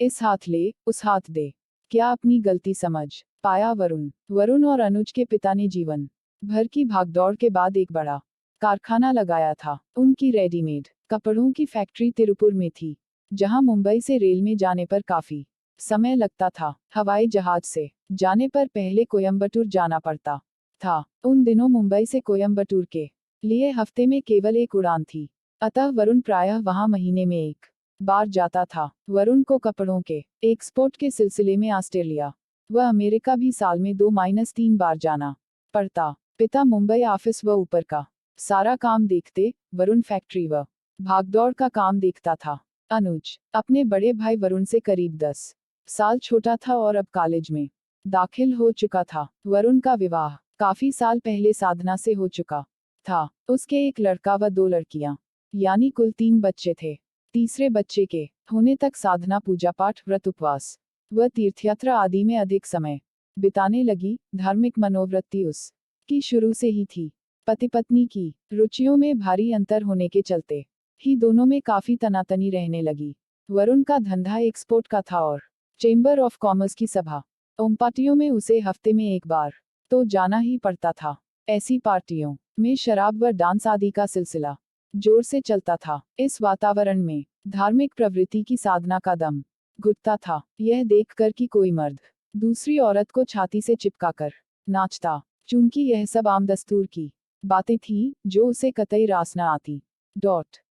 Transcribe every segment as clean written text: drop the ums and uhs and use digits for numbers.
इस हाथ ले, उस हाथ दे। क्या अपनी गलती समझ पाया वरुण? वरुण और अनुज के पिता ने जीवन भर की भागदौड़ के बाद एक बड़ा कारखाना लगाया था। उनकी रेडीमेड कपड़ों की फैक्ट्री तिरुपुर में थी, जहां मुंबई से रेल में जाने पर काफी समय लगता था। हवाई जहाज से जाने पर पहले कोयम्बटूर जाना पड़ता था। उन दिनों मुंबई से कोयम्बटूर के लिए हफ्ते में केवल एक उड़ान थी, अतः वरुण प्रायः वहां महीने में एक बार जाता था। वरुण को कपड़ों के एक्सपोर्ट के सिलसिले में ऑस्ट्रेलिया व अमेरिका भी साल में 2-3 बार जाना पड़ता। पिता मुंबई ऑफिस व ऊपर का सारा काम देखते, वरुण फैक्ट्री व भागदौड़ का काम देखता था। अनुज अपने बड़े भाई वरुण से करीब 10 साल छोटा था और अब कॉलेज में दाखिल हो चुका था। वरुण का विवाह काफी साल पहले साधना से हो चुका था। उसके एक लड़का व 2 लड़कियां, यानी कुल 3 बच्चे थे। तीसरे बच्चे के होने तक साधना पूजा पाठ, व्रत उपवास व तीर्थयात्रा आदि में अधिक समय बिताने लगी। धार्मिक मनोवृत्ति उसकी शुरू से ही थी। पति पत्नी की रुचियों में भारी अंतर होने के चलते ही दोनों में काफी तनातनी रहने लगी। वरुण का धंधा एक्सपोर्ट का था और चेंबर ऑफ कॉमर्स की सभा पार्टियों में उसे हफ्ते में एक बार तो जाना ही पड़ता था। ऐसी पार्टियों में शराब व डांस आदि का सिलसिला जोर से चलता था। इस वातावरण में धार्मिक प्रवृत्ति की साधना का दम घुटता था। यह देखकर कि कोई मर्द दूसरी औरत को छाती से चिपकाकर नाचता, चूंकि यह सब आम दस्तूर की बातें थीं, जो उसे कतई रास न आती।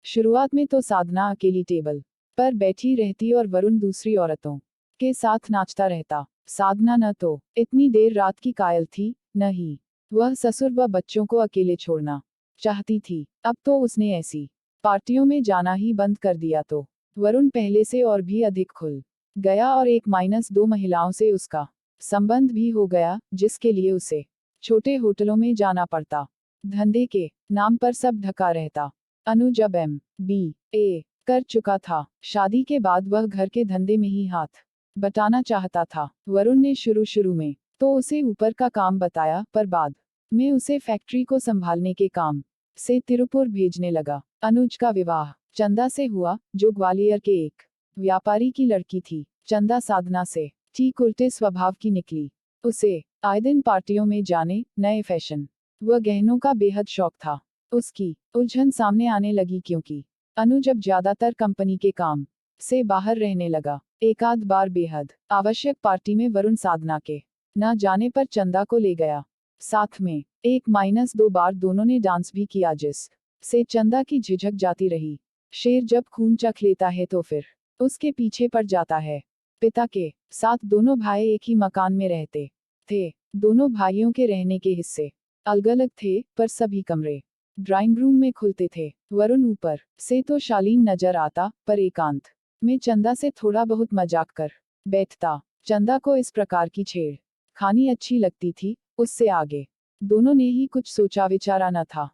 शुरुआत में तो साधना अकेली टेबल पर बैठी रहती और वरुण दूसरी औरतों के साथ नाचता रहता। साधना न तो इतनी देर रात की कायल थी, न ही वह ससुर व बच्चों को अकेले छोड़ना चाहती थी। अब तो उसने ऐसी पार्टियों में जाना ही बंद कर दिया तो वरुण पहले से और भी अधिक खुल गया और 1-2 महिलाओं से उसका संबंध भी हो गया, जिसके लिए उसे छोटे होटलों में जाना पड़ता। धंधे के नाम पर सब ढका रहता। अनुज अब MBA कर चुका था। शादी के बाद वह घर के धंधे में ही हाथ बटाना चाहता था। वरुण ने शुरू में तो उसे ऊपर का काम बताया, पर बाद में उसे फैक्ट्री को संभालने के काम से तिरुपुर भेजने लगा। अनुज का विवाह चंदा से हुआ, जो ग्वालियर के एक व्यापारी की लड़की थी। चंदा साधना से ठीक उल्टे स्वभाव की निकली। उसे आए दिन पार्टियों में जाने, नए फैशन व गहनों का बेहद शौक था। उसकी उलझन सामने आने लगी, क्योंकि अनुज अब ज्यादातर कंपनी के काम से बाहर रहने लगा। एकाध बार बेहद आवश्यक पार्टी में वरुण साधना के न जाने पर चंदा को ले गया साथ में। 1-2 बार दोनों ने डांस भी किया, जिस से चंदा की झिझक जाती रही। शेर जब खून चख लेता है तो फिर उसके पीछे पड़ जाता है। पिता के साथ दोनों भाई एक ही मकान में रहते थे। दोनों भाइयों के रहने के हिस्से अलग अलग थे, पर सभी कमरे ड्राइंग रूम में खुलते थे। वरुण ऊपर से तो शालीन नजर आता, पर एकांत में चंदा से थोड़ा बहुत मजाक कर बैठता। चंदा को इस प्रकार की छेड़ खानी अच्छी लगती थी, उससे आगे दोनों ने ही कुछ सोचा विचारा न था।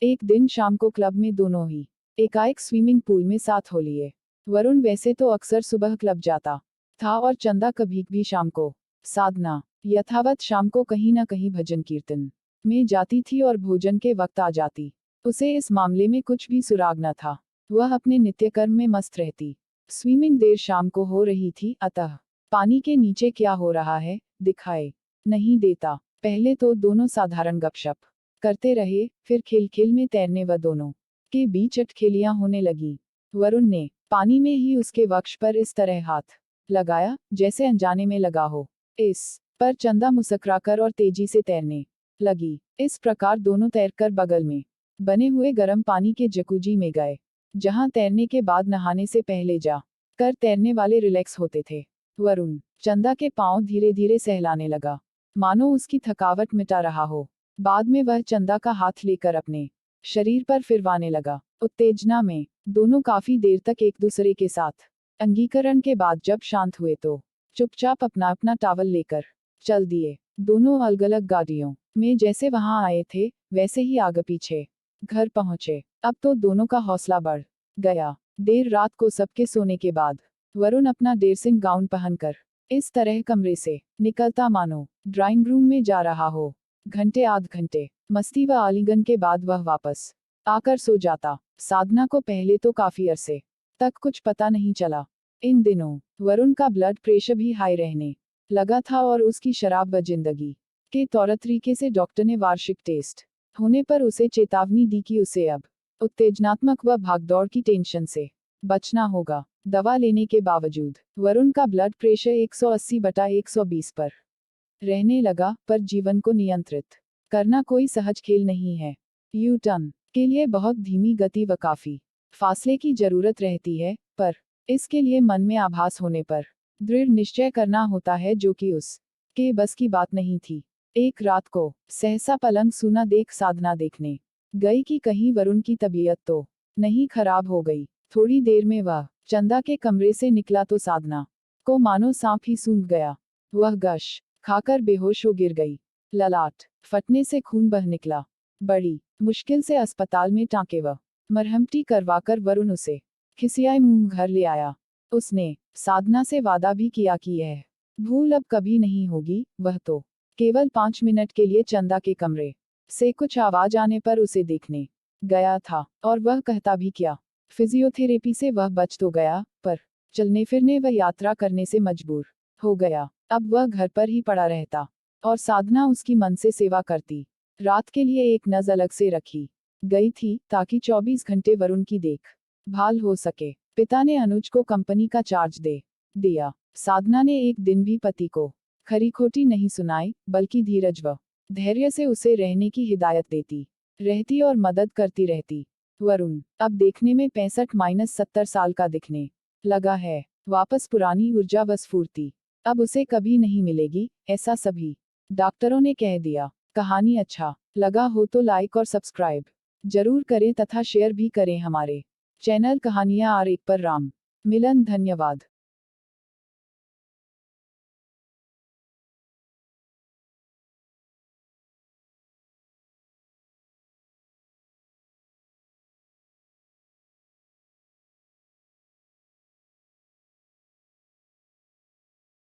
एक दिन शाम को क्लब में दोनों ही एकाएक स्विमिंग पूल में साथ हो लिए। वरुण वैसे तो अक्सर सुबह क्लब जाता था और चंदा कभी भी शाम को। साधना यथावत शाम को कहीं न कहीं भजन कीर्तन में जाती थी और भोजन के वक्त आ जाती। उसे इस मामले में कुछ भी सुराग न था। वह अपने नित्यकर्म में मस्त रहती। स्विमिंग देर शाम को हो रही थी, अतः पानी के नीचे क्या हो रहा है दिखाई नहीं देता। पहले तो दोनों साधारण गपशप करते रहे, फिर खेल खेल में तैरने व दोनों के बीच अटखेलियां होने लगी। वरुण ने पानी में ही उसके वक्ष पर इस तरह हाथ लगाया जैसे अनजाने में लगा हो। इस पर चंदा मुस्कुराकर और तेजी से तैरने लगी। इस प्रकार दोनों तैरकर बगल में बने हुए गर्म पानी के जकूजी में गए, जहां तैरने के बाद नहाने से पहले जा कर तैरने वाले रिलैक्स होते थे। वरुण चंदा के पांव धीरे धीरे सहलाने लगा, मानो उसकी थकावट मिटा रहा हो। बाद में वह चंदा का हाथ लेकर अपने शरीर पर फिरवाने लगा। उत्तेजना में दोनों काफी देर तक एक दूसरे के साथ अंगीकरण के बाद जब शांत हुए तो चुपचाप अपना अपना टॉवल लेकर चल दिए। दोनों अलग अलग गाड़ियों में जैसे वहां आए थे, वैसे ही आगे पीछे घर पहुंचे। अब तो दोनों का हौसला बढ़ गया। देर रात को सबके सोने के बाद वरुण अपना ड्रेसिंग गाउन पहनकर इस तरह कमरे से निकलता मानो ड्राइंग रूम में जा रहा हो। घंटे आध घंटे मस्ती व आलिंगन के बाद वह वापस आकर सो जाता। साधना को पहले तो काफी अरसे तक कुछ पता नहीं चला। इन दिनों वरुण का ब्लड प्रेशर भी हाई रहने लगा था और उसकी शराब व जिंदगी के तौर तरीके से डॉक्टर ने वार्षिक टेस्ट होने पर उसे चेतावनी दी कि उसे अब उत्तेजनात्मक व भागदौड़ की टेंशन से बचना होगा। दवा लेने के बावजूद वरुण का ब्लड प्रेशर 180/120 पर रहने लगा, पर जीवन को नियंत्रित करना कोई सहज खेल नहीं है। यू टर्न के लिए बहुत धीमी गति व काफी फासले की जरूरत रहती है, पर इसके लिए मन में आभास होने पर दृढ़ निश्चय करना होता है, जो कि उस के बस की बात नहीं थी। एक रात को सहसा पलंग सूना देख साधना देखने गई कि कहीं वरुण की तबीयत तो नहीं खराब हो गई। थोड़ी देर में वह चंदा के कमरे से निकला तो साधना को मानो सांप ही सूंघ गया। वह गश खाकर बेहोश हो गिर गई। ललाट फटने से खून बह निकला। बड़ी मुश्किल से अस्पताल में टांके व मरहमटी करवाकर वरुण उसे खिसियाए मुंह घर ले आया। उसने साधना से वादा भी किया कि यह भूल अब कभी नहीं होगी। वह तो केवल 5 मिनट के लिए चंदा के कमरे से कुछ आवाज आने पर उसे देखने गया था, और वह कहता भी क्या। फिजियोथेरेपी से वह बच तो गया, पर चलने फिरने व यात्रा करने से मजबूर हो गया। अब वह घर पर ही पड़ा रहता और साधना उसकी मन से सेवा करती। रात के लिए एक नज़ अलग से रखी गई थी, ताकि 24 घंटे वरुण की देख भाल हो सके। पिता ने अनुज को कंपनी का चार्ज दे दिया। साधना ने एक दिन भी पति को खरी खोटी नहीं सुनाई, बल्कि धीरज व धैर्य से उसे रहने की हिदायत देती रहती और मदद करती रहती। वरुण अब देखने में 65-70 साल का दिखने लगा है। वापस पुरानी ऊर्जा व स्फूर्ति अब उसे कभी नहीं मिलेगी, ऐसा सभी डॉक्टरों ने कह दिया। कहानी अच्छा लगा हो तो लाइक और सब्सक्राइब जरूर करें तथा शेयर भी करें हमारे चैनल कहानियां आर एक पर राम मिलन। धन्यवाद।